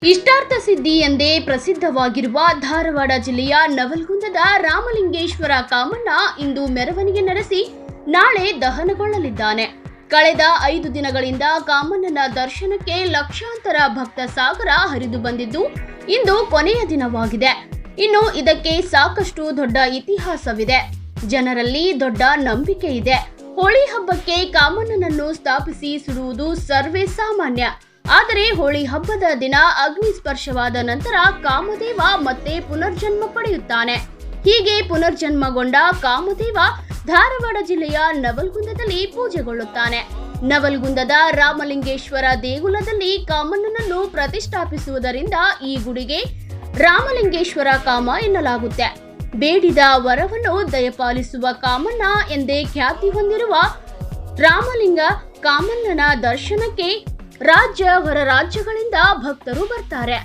ಇಷ್ಟಾರ್ಥ ಸಿದ್ಧಿ ಎಂದೇ ಪ್ರಸಿದ್ಧವಾಗಿರುವ ಧಾರವಾಡ ಜಿಲ್ಲೆಯ ನವಲಗುಂದದ ರಾಮಲಿಂಗೇಶ್ವರ ಕಾಮಣ್ಣ ಇಂದು ಮೆರವಣಿಗೆ ನಡೆಸಿ ನಾಳೆ ದಹನಗೊಳ್ಳಲಿದ್ದಾನೆ. ಕಳೆದ 5 ದಿನಗಳಿಂದ ಕಾಮಣ್ಣನ ದರ್ಶನಕ್ಕೆ ಲಕ್ಷಾಂತರ ಭಕ್ತ ಸಾಗರ ಹರಿದು ಬಂದಿದ್ದು ಇಂದು ಕೊನೆಯ ದಿನವಾಗಿದೆ. ಇನ್ನು ಇದಕ್ಕೆ ಸಾಕಷ್ಟು ದೊಡ್ಡ ಇತಿಹಾಸವಿದೆ. ಜನರಲ್ಲಿ ದೊಡ್ಡ ನಂಬಿಕೆ ಇದೆ. ಹೋಳಿ ಹಬ್ಬಕ್ಕೆ ಕಾಮಣ್ಣನನ್ನು ಸ್ಥಾಪಿಸಿ ಸುಡುವುದು ಸರ್ವೇ ಸಾಮಾನ್ಯ. ಆದರೆ ಹೋಳಿ ಹಬ್ಬದ ದಿನ ಅಗ್ನಿ ಸ್ಪರ್ಶವಾದ ನಂತರ ಕಾಮದೇವ ಮತ್ತೆ ಪುನರ್ಜನ್ಮ ಪಡೆಯುತ್ತಾನೆ. ಹೀಗೆ ಪುನರ್ಜನ್ಮಗೊಂಡ ಕಾಮದೇವ ಧಾರವಾಡ ಜಿಲ್ಲೆಯ ನವಲಗುಂದದಲ್ಲಿ ಪೂಜೆಗೊಳ್ಳುತ್ತಾನೆ. ನವಲಗುಂದದ ರಾಮಲಿಂಗೇಶ್ವರ ದೇಗುಲದಲ್ಲಿ ಕಾಮಣ್ಣನನ್ನು ಪ್ರತಿಷ್ಠಾಪಿಸುವುದರಿಂದ ಈ ಗುಡಿಗೆ ರಾಮಲಿಂಗೇಶ್ವರ ಕಾಮ ಎನ್ನಲಾಗುತ್ತೆ. ಬೇಡಿದ ವರವನ್ನು ದಯಪಾಲಿಸುವ ಕಾಮಣ್ಣ ಎಂದೇ ಖ್ಯಾತಿ ಹೊಂದಿರುವ ರಾಮಲಿಂಗ ಕಾಮಣ್ಣನ ದರ್ಶನಕ್ಕೆ ರಾಜ್ಯ ಹೊರ ರಾಜ್ಯಗಳಿಂದ ಭಕ್ತರು ಬರ್ತಾರೆ.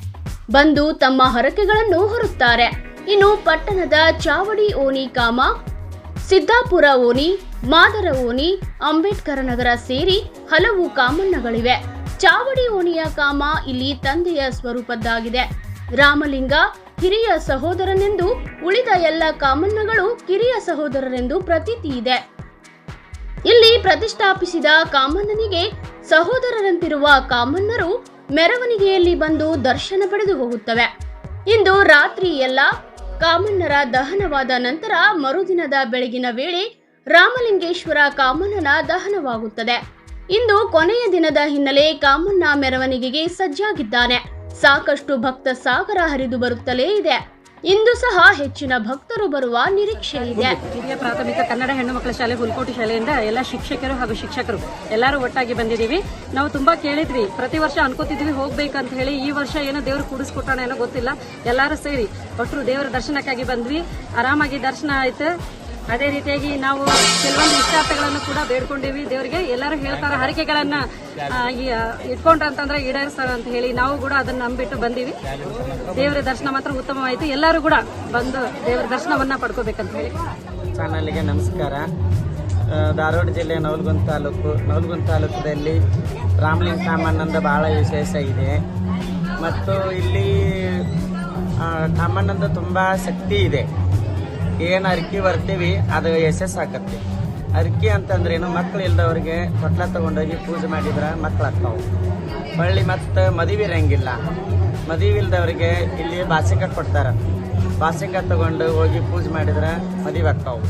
ಬಂದು ತಮ್ಮ ಹರಕೆಗಳನ್ನು ಹೊರುತ್ತಾರೆ. ಇನ್ನು ಪಟ್ಟಣದ ಚಾವಡಿ ಓಣಿ ಕಾಮ, ಸಿದ್ದಾಪುರ ಓಣಿ, ಮಾದರ ಓಣಿ, ಅಂಬೇಡ್ಕರ ನಗರ ಸೇರಿ ಹಲವು ಕಾಮಣ್ಣಗಳಿವೆ. ಚಾವಡಿ ಓಣಿಯ ಕಾಮ ಇಲ್ಲಿ ತಂದೆಯ ಸ್ವರೂಪದ್ದಾಗಿದೆ. ರಾಮಲಿಂಗ ಹಿರಿಯ ಸಹೋದರನೆಂದು, ಉಳಿದ ಎಲ್ಲ ಕಾಮಣ್ಣಗಳು ಕಿರಿಯ ಸಹೋದರರೆಂದು ಪ್ರತೀತಿ ಇದೆ. ಇಲ್ಲಿ ಪ್ರತಿಷ್ಠಾಪಿಸಿದ ಕಾಮಣ್ಣನಿಗೆ ಸಹೋದರರಂತಿರುವ ಕಾಮಣ್ಣರು ಮೆರವಣಿಗೆಯಲ್ಲಿ ಬಂದು ದರ್ಶನ ಪಡೆದು ಹೋಗುತ್ತವೆ. ಇಂದು ರಾತ್ರಿ ಎಲ್ಲ ಕಾಮಣ್ಣರ ದಹನವಾದ ನಂತರ ಮರುದಿನದ ಬೆಳಗಿನ ವೇಳೆ ರಾಮಲಿಂಗೇಶ್ವರ ಕಾಮಣ್ಣನ ದಹನವಾಗುತ್ತದೆ. ಇಂದು ಕೊನೆಯ ದಿನದ ಹಿನ್ನೆಲೆ ಕಾಮಣ್ಣ ಮೆರವಣಿಗೆಗೆ ಸಜ್ಜಾಗಿದ್ದಾನೆ. ಸಾಕಷ್ಟು ಭಕ್ತ ಸಾಗರ ಹರಿದು ಬರುತ್ತಲೇ ಇದೆ. ಇಂದು ಸಹ ಹೆಚ್ಚಿನ ಭಕ್ತರು ಬರುವ ನಿರೀಕ್ಷೆ ಇದೆ. ಹಿರಿಯ ಪ್ರಾಥಮಿಕ ಕನ್ನಡ ಹೆಣ್ಣು ಮಕ್ಕಳ ಶಾಲೆ ಹುಲ್ಕೋಟಿ ಶಾಲೆಯಿಂದ ಎಲ್ಲ ಶಿಕ್ಷಕರು ಹಾಗೂ ಶಿಕ್ಷಕರು ಎಲ್ಲರೂ ಒಟ್ಟಾಗಿ ಬಂದಿದ್ದೀವಿ. ನಾವು ತುಂಬಾ ಕೇಳಿದ್ವಿ, ಪ್ರತಿ ವರ್ಷ ಅನ್ಕೋತಿದ್ವಿ ಹೋಗ್ಬೇಕಂತ ಹೇಳಿ. ಈ ವರ್ಷ ಏನೋ ದೇವ್ರು ಕೂಡಿಸ್ಕೊಟ್ಟಾನ ಏನೋ ಗೊತ್ತಿಲ್ಲ. ಎಲ್ಲರೂ ಸೇರಿ ಒಟ್ಟರು ದೇವರ ದರ್ಶನಕ್ಕಾಗಿ ಬಂದ್ವಿ. ಆರಾಮಾಗಿ ದರ್ಶನ ಆಯ್ತು. ಅದೇ ರೀತಿಯಾಗಿ ನಾವು ಕೆಲವೊಂದು ಇಷ್ಟಾರ್ಥಗಳನ್ನು ಕೂಡ ಬೇಡ್ಕೊಂಡಿವಿ ದೇವರಿಗೆ. ಎಲ್ಲರೂ ಹೇಳ್ತಾರ ಹರಕೆಗಳನ್ನ ಇಟ್ಕೊಂಡ್ರಂತಂದ್ರೆ ಈಡೇರಿಸ್ತಾರ ಅಂತ ಹೇಳಿ ನಾವು ಕೂಡ ಅದನ್ನ ನಂಬಿಟ್ಟು ಬಂದಿವಿ. ದೇವರ ದರ್ಶನ ಮಾತ್ರ ಉತ್ತಮವಾಯಿತು. ಎಲ್ಲರೂ ಕೂಡ ಬಂದು ದೇವರ ದರ್ಶನವನ್ನ ಪಡ್ಕೋಬೇಕಂತ ಹೇಳಿ. ಚಾನಲ್ಗೆ ನಮಸ್ಕಾರ. ಧಾರವಾಡ ಜಿಲ್ಲೆ ನವಲಗುಂದ ತಾಲೂಕದಲ್ಲಿ ರಾಮಲಿಂಗ ಕಾಮಣ್ಣಂದ ಬಹಳ ವಿಶೇಷ ಇದೆ. ಮತ್ತು ಇಲ್ಲಿ ಕಾಮಣ್ಣಂದ ತುಂಬ ಶಕ್ತಿ ಇದೆ. ಏನು ಅರ್ಕಿ ಬರ್ತೀವಿ ಅದು ಯಶಸ್ಸಾಗತ್ತೆ. ಅರ್ಕಿ ಅಂತಂದ್ರೇನು, ಮಕ್ಳು ಇಲ್ದವ್ರಿಗೆ ಕೊಟ್ಲ ತಗೊಂಡೋಗಿ ಪೂಜೆ ಮಾಡಿದ್ರೆ ಮಕ್ಳು ಆಗ್ತಾವೆ. ಹೊಳ್ಳಿ ಮತ್ತು ಮದುವೆ ಇರಂಗಿಲ್ಲ. ಮದುವೆ ಇಲ್ದವ್ರಿಗೆ ಇಲ್ಲಿ ಬಾಸಿಂಗ ಕೊಡ್ತಾರೆ. ಬಾಸಿಂಗ ತಗೊಂಡು ಹೋಗಿ ಪೂಜೆ ಮಾಡಿದ್ರೆ ಮದುವೆ ಆಗ್ತಾವೆ.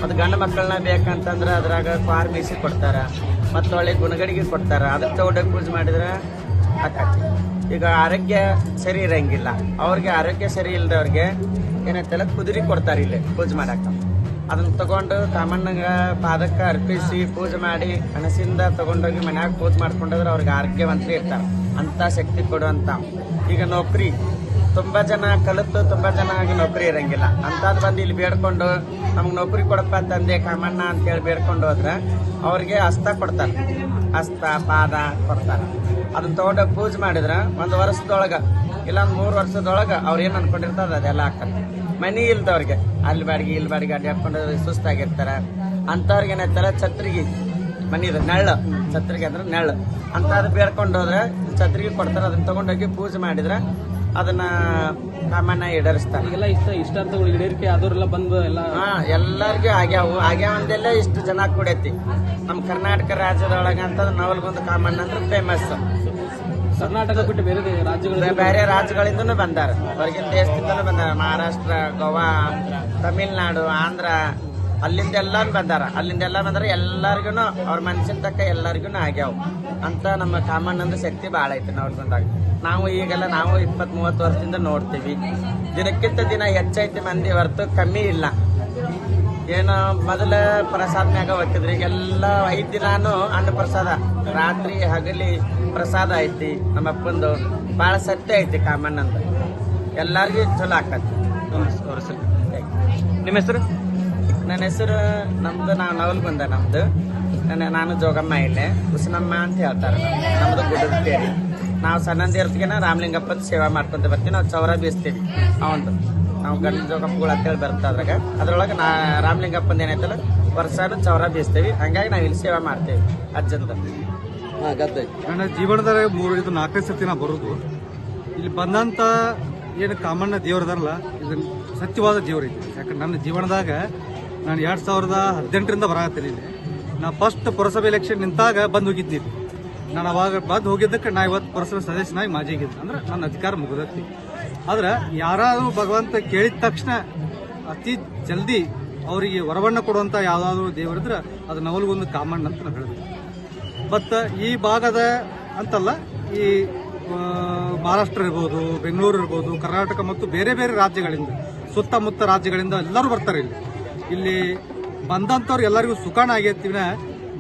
ಮತ್ತು ಗಂಡು ಮಕ್ಕಳನ್ನ ಬೇಕಂತಂದ್ರೆ ಅದ್ರಾಗ ಕ್ವಾರ್ ಮೀಸಿ ಕೊಡ್ತಾರೆ. ಮತ್ತು ಹೊಳ್ಳಿ ಗುಣಗಡಿಗೆ ಕೊಡ್ತಾರೆ. ಅದಕ್ಕೆ ತಗೊಂಡೋಗಿ ಪೂಜೆ ಮಾಡಿದ್ರೆ ಆಕತಿ. ಈಗ ಆರೋಗ್ಯ ಸರಿ ಇರಂಗಿಲ್ಲ. ಅವ್ರಿಗೆ ಆರೋಗ್ಯ ಸರಿ ಇಲ್ದವ್ರಿಗೆ ಏನೈತಲ್ಲ ಕುದುರೆ ಕೊಡ್ತಾರೆ ಇಲ್ಲಿ ಪೂಜೆ ಮಾಡಾಕ. ಅದನ್ನ ತಗೊಂಡು ಕಾಮಣ್ಣಗ ಪಾದಕ್ಕೆ ಅರ್ಪಿಸಿ ಪೂಜೆ ಮಾಡಿ ಮನಸ್ಸಿಂದ ತಗೊಂಡೋಗಿ ಮನ್ಯಾಗ ಪೂಜೆ ಮಾಡ್ಕೊಂಡ್ರೆ ಅವ್ರಿಗೆ ಆರೋಗ್ಯವಂತರೇ ಇರ್ತಾರೆ. ಅಂತ ಶಕ್ತಿ ಕೊಡುವಂತ. ಈಗ ನೌಕರಿ ತುಂಬಾ ಜನ ಕಲಿತು ತುಂಬಾ ಜನ ಆಗಿ ನೌಕರಿ ಇರಂಗಿಲ್ಲ. ಅಂತದ್ ಬಂದು ಇಲ್ಲಿ ಬೇಡ್ಕೊಂಡು ನಮ್ಗೆ ನೌಕರಿ ಕೊಡಪ್ಪ ತಂದೆ ಕಾಮಣ್ಣ ಅಂತೇಳಿ ಬೇಡ್ಕೊಂಡು ಹೋದ್ರೆ ಅವ್ರಿಗೆ ಹಸ್ತ ಕೊಡ್ತಾರೆ. ಹಸ್ತ ಪಾದ ಕೊಡ್ತಾರೆ. ಅದನ್ನ ತಗೊಂಡೋಗಿ ಪೂಜೆ ಮಾಡಿದ್ರೆ 1 ವರ್ಷದೊಳಗ ಇಲ್ಲ 3 ವರ್ಷದೊಳಗ ಅವ್ರು ಏನ್ ಅನ್ಕೊಂಡಿರ್ತಾರ ಅದೆಲ್ಲ ಹಾಕತ್ತೆ. ಮನಿ ಇಲ್ದವ್ರಿಗೆ ಅಲ್ಲಿ ಬಾಡಿಗೆ ಇಲ್ಲಿ ಬಾಡಿಗೆ ಅಡ್ಡಾಡ್ಕೊಂಡು ಸುಸ್ತಾಗಿರ್ತಾರ. ಅಂತವ್ರಿಗೆ ಏನಾಯ್ತಾರ ಛತ್ರಿಗೆ ಮನಿದ ನೆಳ್ಳು, ಛತ್ರಿಗೆ ಅಂದ್ರೆ ನೆಳ್ಳು ಅಂತ ಅದು ಬೇಡ್ಕೊಂಡು ಹೋದ್ರೆ ಛತ್ರಿಗೆ ಕೊಡ್ತಾರೆ. ಅದನ್ನ ತಗೊಂಡೋಗಿ ಪೂಜೆ ಮಾಡಿದ್ರೆ ಅದನ್ನ ಕಾಮಣ್ಣ ಈಡೇರಿಸ್ತಾರೆ. ಈಗೆಲ್ಲ ಇಷ್ಟಾರ್ಥಗಳು ಈಡೇರಿಕೆ ಆದವ್ರೆಲ್ಲ ಬಂದು ಎಲ್ಲರಿಗೂ ಆಗ್ಯಾವಂದೆಲ್ಲ ಇಷ್ಟು ಜನ ಕೂಡೈತಿ. ನಮ್ಮ ಕರ್ನಾಟಕ ರಾಜ್ಯದೊಳಗ ಅಂತ ನವಲಗುಂದ ಕಾಮಣ್ಣ ಅಂದ್ರೆ ಫೇಮಸ್. ಕರ್ನಾಟಕ ಬಿಟ್ಟು ಬೇರೆ ರಾಜ್ಯಗಳಿಂದನೂ ಬಂದಾರ. ಹೊರಗಿನ ದೇಶದಿಂದನೂ ಬಂದಾರ. ಮಹಾರಾಷ್ಟ್ರ, ಗೋವಾ, ತಮಿಳ್ನಾಡು, ಆಂಧ್ರ ಅಲ್ಲಿಂದೆಲ್ಲ ಬಂದಾರ. ಎಲ್ಲರಿಗೂ ಅವ್ರ ಮನಸ್ಸಿನ ತಕ್ಕ ಎಲ್ಲರಿಗೂ ಆಗ್ಯಾವ ಅಂತ. ನಮ್ಮ ಕಾಮಣ್ಣಂದು ಶಕ್ತಿ ಭಾಳ ಐತಿ ನವಲಗುಂದಾಗ. ನಾವು 20-30 ವರ್ಷದಿಂದ ನೋಡ್ತೀವಿ. ದಿನಕ್ಕಿಂತ ದಿನ ಹೆಚ್ಚೈತಿ ಮಂದಿ ಹೊರತು ಕಮ್ಮಿ ಇಲ್ಲ. ಏನು ಮೊದಲ ಪ್ರಸಾದ ಮ್ಯಾಗ ಹೋಗ್ತಿದ್ರಿ. ಈಗೆಲ್ಲ 5 ದಿನಾನು ಅನ್ನ ಪ್ರಸಾದ, ರಾತ್ರಿ ಹಗಲಿ ಪ್ರಸಾದ ಐತಿ. ನಮ್ಮ ಅಪ್ಪಂದು ಭಾಳ ಸತ್ಯ ಐತಿ ಕಾಮಣ್ಣಂದ. ಎಲ್ಲರಿಗೂ ಚಲೋ ಆಕತಿ. ನಿಮ್ಮ ಹೆಸರು? ನನ್ನ ಹೆಸರು ನಮ್ದು ನವಲಗುಂದ. ನಮ್ದು ನಾನು ಜೋಗಮ್ಮ. ಇಲ್ಲೇ ಉಸನಮ್ಮ ಅಂತ ಹೇಳ್ತಾರೆ. ನಮ್ದು ಗುಡ್ಡದ ಕೇರಿ. ನಾವು ಸಣ್ಣಂದಿರ್ತಿಗೆನ ರಾಮಲಿಂಗಪ್ಪನ ಸೇವಾ ಮಾಡ್ಕೊಂತ ಬರ್ತೀವಿ. ನಾವು ಚೌರ ಬೀಸ್ತೀವಿ. ಅವಂದು ನಾವು ಗಂಡ ಜೋಗಪ್ಪಗಳು ಅಂತೇಳಿ ಬರುತ್ತೆ. ಅದ್ರೊಳಗೆ ರಾಮಲಿಂಗಪ್ಪಂದು ಏನೈತಲ್ಲ ವರ್ಷಾನು ಚೌರ ಬೀಸ್ತೀವಿ. ಹಂಗಾಗಿ ನಾವು ಇಲ್ಲಿ ಸೇವಾ ಮಾಡ್ತೇವೆ ಅಜ್ಜಂತ. ನನ್ನ ಜೀವನದಾಗ 4-5 ಸತಿ ನಾ ಬರೋದು. ಇಲ್ಲಿ ಬಂದಂತ ಏನು ಕಾಮಣ್ಣ ದೇವ್ರದಾರಲ್ಲ ಇದನ್ನ ಸತ್ಯವಾದ ದೇವ್ರೈತಿ. ಯಾಕಂದ್ರೆ ನನ್ನ ಜೀವನದಾಗ ನಾನು 2018ರಿಂದ ಬರಾಕತ್ತೀನಿ ಇಲ್ಲಿ. ನಾ ಫಸ್ಟ್ ಪುರಸಭೆ ಎಲೆಕ್ಷನ್ ನಿಂತಾಗ ಬಂದು ಹೋಗಿದ್ದೀನಿ. ನಾನು ಅವಾಗ ಬಂದು ಹೋಗಿದ್ದಕ್ಕೆ ನಾ ಇವತ್ತು ಪುರಸಭೆ ಸದಸ್ಯನಾಗಿ ಮಾಜಿ ಆಗಿದ್ದೆ. ಅಂದ್ರೆ ನನ್ನ ಅಧಿಕಾರ ಮುಗಿದೈತಿ. ಆದ್ರೆ ಯಾರಾದ್ರೂ ಭಗವಂತ ಕೇಳಿದ ತಕ್ಷಣ ಅತಿ ಜಲ್ದಿ ಅವರಿಗೆ ವರವನ್ನ ಕೊಡುವಂತ ಯಾವ್ದಾದ್ರು ದೇವರಿದ್ರೆ ಅದು ನವಲಗುಂದ ಕಾಮಣ್ಣ ಅಂತ ನಾವು ಹೇಳಿದ್ವಿ. ಬಟ್ ಈ ಭಾಗದ ಅಂತಲ್ಲ, ಈ ಮಹಾರಾಷ್ಟ್ರ ಇರ್ಬೋದು, ಬೆಂಗಳೂರು ಇರ್ಬೋದು, ಕರ್ನಾಟಕ ಮತ್ತು ಬೇರೆ ಬೇರೆ ರಾಜ್ಯಗಳಿಂದ, ಸುತ್ತಮುತ್ತ ರಾಜ್ಯಗಳಿಂದ ಎಲ್ಲರೂ ಬರ್ತಾರೆ ಇಲ್ಲಿ ಬಂದಂಥವ್ರು ಎಲ್ಲರಿಗೂ ಸುಖಾಣ ಆಗೈತಿನ.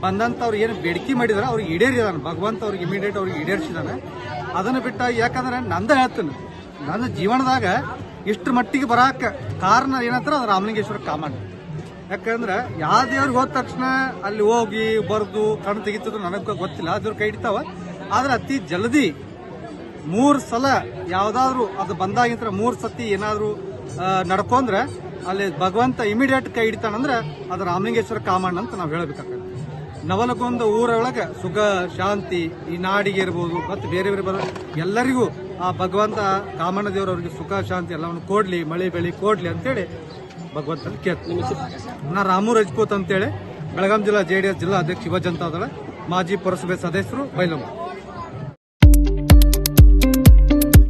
ಬಂದಂಥವ್ರು ಏನು ಬೇಡಿಕೆ ಮಾಡಿದಾರೆ ಅವ್ರಿಗೆ ಈಡೇರಿದಾನೆ ಭಗವಂತ, ಅವ್ರಿಗೆ ಇಮಿಡಿಯೇಟ್ ಅವ್ರಿಗೆ ಈಡೇರಿಸಿದಾನೆ. ಅದನ್ನು ಬಿಟ್ಟ ಯಾಕಂದ್ರೆ ನಂದ ಹೇಳ್ತೀನಿ, ನನ್ನ ಜೀವನದಾಗ ಇಷ್ಟು ಮಟ್ಟಿಗೆ ಬರಾಕ ಕಾರಣ ಏನಂತಾರೆ ಅದು ರಾಮಲಿಂಗೇಶ್ವರ ಕಾಮಣ್ಣ. ಯಾಕಂದ್ರೆ ಯಾವ ದೇವ್ರಿಗೆ ಹೋದ ತಕ್ಷಣ ಅಲ್ಲಿ ಹೋಗಿ ಬರ್ದು ಕಣ್ಣು ತೆಗಿತಿದ್ರು ನನಗೆ ಗೊತ್ತಿಲ್ಲ, ಅದ್ರ ಕೈ ಹಿಡಿತಾವ. ಆದ್ರೆ ಅತಿ ಜಲ್ದಿ 3 ಸಲ ಯಾವ್ದಾದ್ರು ಅದು ಬಂದಾಗಿಂತ 3 ಸತಿ ಏನಾದ್ರು ನಡ್ಕೊಂಡ್ರೆ ಅಲ್ಲಿ ಭಗವಂತ ಇಮಿಡಿಯೇಟ್ ಕೈ ಹಿಡಿತಾನಂದ್ರೆ ಅದು ರಾಮಲಿಂಗೇಶ್ವರ ಕಾಮಣ್ಣ ಅಂತ ನಾವು ಹೇಳಬೇಕಾಗ್ತದೆ. ನವಲಗುಂದ ಊರೊಳಗೆ ಸುಖ ಶಾಂತಿ ಈ ನಾಡಿಗೆ ಇರ್ಬೋದು ಮತ್ತು ಬೇರೆ ಬೇರೆ ಬರೋ ಎಲ್ಲರಿಗೂ ಆ ಭಗವಂತ ಕಾಮಣ್ಣ ದೇವರವ್ರಿಗೆ ಸುಖ ಶಾಂತಿ ಎಲ್ಲವನ್ನು ಕೊಡ್ಲಿ, ಮಳೆ ಬೆಳೆ ಕೊಡ್ಲಿ ಅಂತೇಳಿ ಭಗವಂತನ ಕೇಳ್ತೀನಿ. ನಾ ರಾಮು ರಜಪೂತ್ ಅಂತೇಳಿ ಬೆಳಗಾಂ ಜಿಲ್ಲಾ JDS ಜಿಲ್ಲಾ ಅಧ್ಯಕ್ಷ ಯುವ ಜನತಾದಳ ಮಾಜಿ ಪುರಸಭೆ ಸದಸ್ಯರು ಬೈಲಮ್ಮ.